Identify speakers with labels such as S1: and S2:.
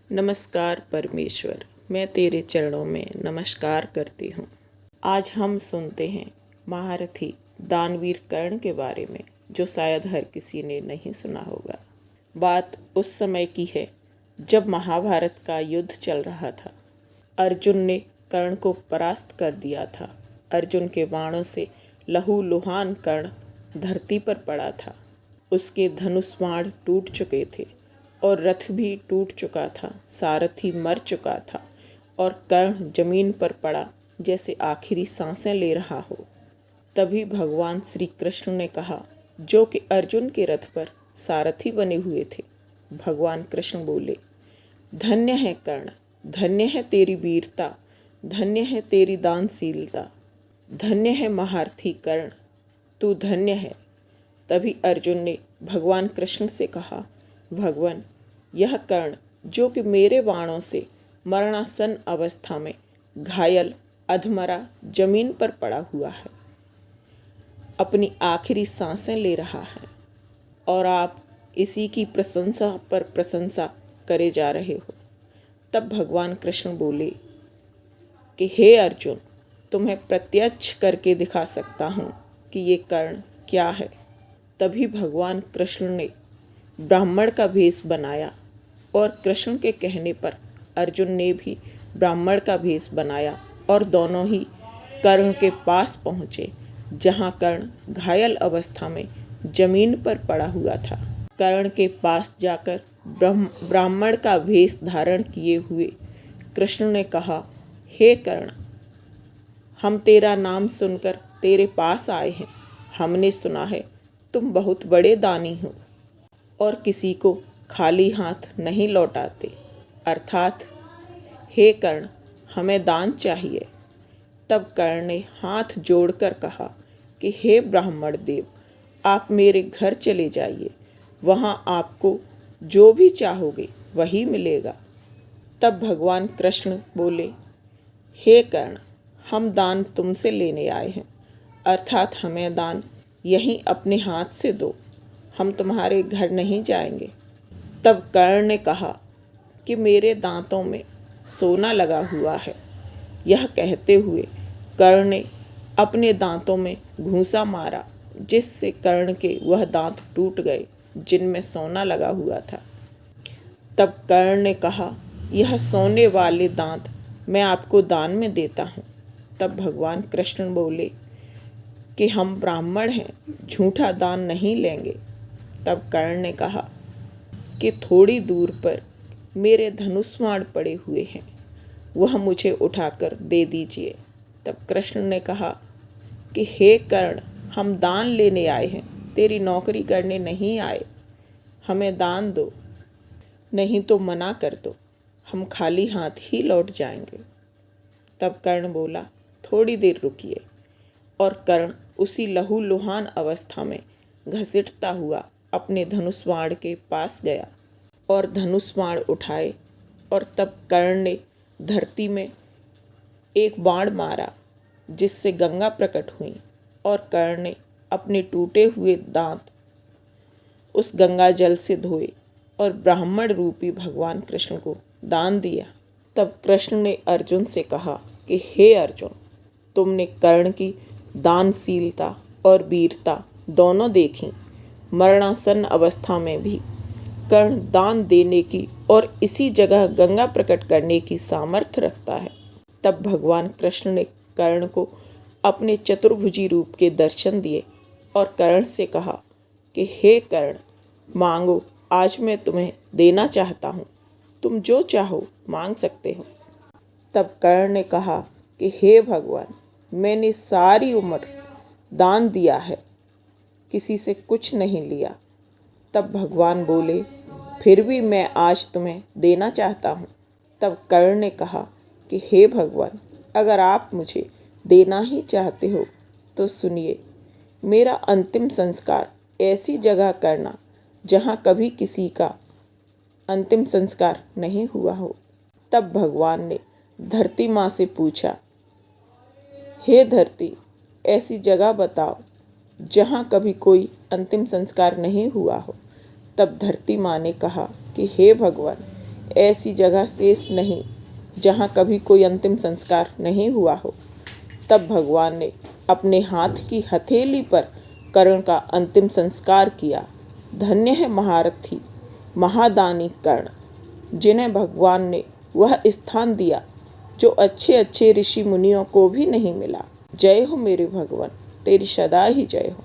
S1: नमस्कार परमेश्वर, मैं तेरे चरणों में नमस्कार करती हूँ। आज हम सुनते हैं महारथी दानवीर कर्ण के बारे में, जो शायद हर किसी ने नहीं सुना होगा। बात उस समय की है जब महाभारत का युद्ध चल रहा था। अर्जुन ने कर्ण को परास्त कर दिया था। अर्जुन के बाणों से लहूलुहान कर्ण धरती पर पड़ा था। उसके धनुष बाण टूट चुके थे और रथ भी टूट चुका था। सारथी मर चुका था और कर्ण जमीन पर पड़ा जैसे आखिरी सांसें ले रहा हो। तभी भगवान श्री कृष्ण ने कहा, जो कि अर्जुन के रथ पर सारथी बने हुए थे। भगवान कृष्ण बोले, धन्य है कर्ण, धन्य है तेरी वीरता, धन्य है तेरी दानशीलता, धन्य है महारथी कर्ण, तू धन्य है। तभी अर्जुन ने भगवान कृष्ण से कहा, भगवान, यह कर्ण जो कि मेरे बाणों से मरणासन अवस्था में घायल अधमरा जमीन पर पड़ा हुआ है, अपनी आखिरी सांसें ले रहा है, और आप इसी की प्रशंसा पर प्रशंसा करे जा रहे हो। तब भगवान कृष्ण बोले कि हे अर्जुन, तुम्हें प्रत्यक्ष करके दिखा सकता हूँ कि ये कर्ण क्या है। तभी भगवान कृष्ण ने ब्राह्मण का भेष बनाया और कृष्ण के कहने पर अर्जुन ने भी ब्राह्मण का भेष बनाया और दोनों ही कर्ण के पास पहुँचे, जहाँ कर्ण घायल अवस्था में जमीन पर पड़ा हुआ था। कर्ण के पास जाकर ब्राह्मण का भेष धारण किए हुए कृष्ण ने कहा, हे कर्ण, हम तेरा नाम सुनकर तेरे पास आए हैं। हमने सुना है तुम बहुत बड़े दानी हो और किसी को खाली हाथ नहीं लौटाते, अर्थात हे कर्ण, हमें दान चाहिए। तब कर्ण ने हाथ जोड़कर कहा कि हे ब्राह्मण देव, आप मेरे घर चले जाइए, वहाँ आपको जो भी चाहोगे वही मिलेगा। तब भगवान कृष्ण बोले, हे कर्ण, हम दान तुमसे लेने आए हैं, अर्थात हमें दान यहीं अपने हाथ से दो, हम तुम्हारे घर नहीं जाएंगे। तब कर्ण ने कहा कि मेरे दांतों में सोना लगा हुआ है। यह कहते हुए कर्ण ने अपने दांतों में घूंसा मारा, जिससे कर्ण के वह दांत टूट गए जिनमें सोना लगा हुआ था। तब कर्ण ने कहा, यह सोने वाले दांत मैं आपको दान में देता हूँ। तब भगवान कृष्ण बोले कि हम ब्राह्मण हैं, झूठा दान नहीं लेंगे। तब कर्ण ने कहा कि थोड़ी दूर पर मेरे धनुष बाण पड़े हुए हैं, वह मुझे उठाकर दे दीजिए। तब कृष्ण ने कहा कि हे कर्ण, हम दान लेने आए हैं, तेरी नौकरी करने नहीं आए, हमें दान दो, नहीं तो मना कर दो, हम खाली हाथ ही लौट जाएंगे। तब कर्ण बोला, थोड़ी देर रुकिए, और कर्ण उसी लहूलुहान अवस्था में घसीटता हुआ अपने धनुष बाण के पास गया और धनुष बाण उठाए, और तब कर्ण ने धरती में एक बाण मारा, जिससे गंगा प्रकट हुई, और कर्ण ने अपने टूटे हुए दांत उस गंगा जल से धोए और ब्राह्मण रूपी भगवान कृष्ण को दान दिया। तब कृष्ण ने अर्जुन से कहा कि हे अर्जुन, तुमने कर्ण की दानशीलता और वीरता दोनों देखी। मरणासन अवस्था में भी कर्ण दान देने की और इसी जगह गंगा प्रकट करने की सामर्थ्य रखता है। तब भगवान कृष्ण ने कर्ण को अपने चतुर्भुजी रूप के दर्शन दिए और कर्ण से कहा कि हे कर्ण, मांगो, आज मैं तुम्हें देना चाहता हूँ, तुम जो चाहो मांग सकते हो। तब कर्ण ने कहा कि हे भगवान, मैंने सारी उम्र दान दिया है, किसी से कुछ नहीं लिया। तब भगवान बोले, फिर भी मैं आज तुम्हें देना चाहता हूँ। तब कर्ण ने कहा कि हे भगवान, अगर आप मुझे देना ही चाहते हो तो सुनिए, मेरा अंतिम संस्कार ऐसी जगह करना जहाँ कभी किसी का अंतिम संस्कार नहीं हुआ हो। तब भगवान ने धरती माँ से पूछा, हे धरती, ऐसी जगह बताओ जहाँ कभी कोई अंतिम संस्कार नहीं हुआ हो। तब धरती माँ ने कहा कि हे भगवान, ऐसी जगह शेष नहीं जहाँ कभी कोई अंतिम संस्कार नहीं हुआ हो। तब भगवान ने अपने हाथ की हथेली पर कर्ण का अंतिम संस्कार किया। धन्य है महारथी महादानी कर्ण, जिन्हें भगवान ने वह स्थान दिया जो अच्छे अच्छे ऋषि मुनियों को भी नहीं मिला। जय हो मेरे भगवान, तेरी सदा ही जय हो।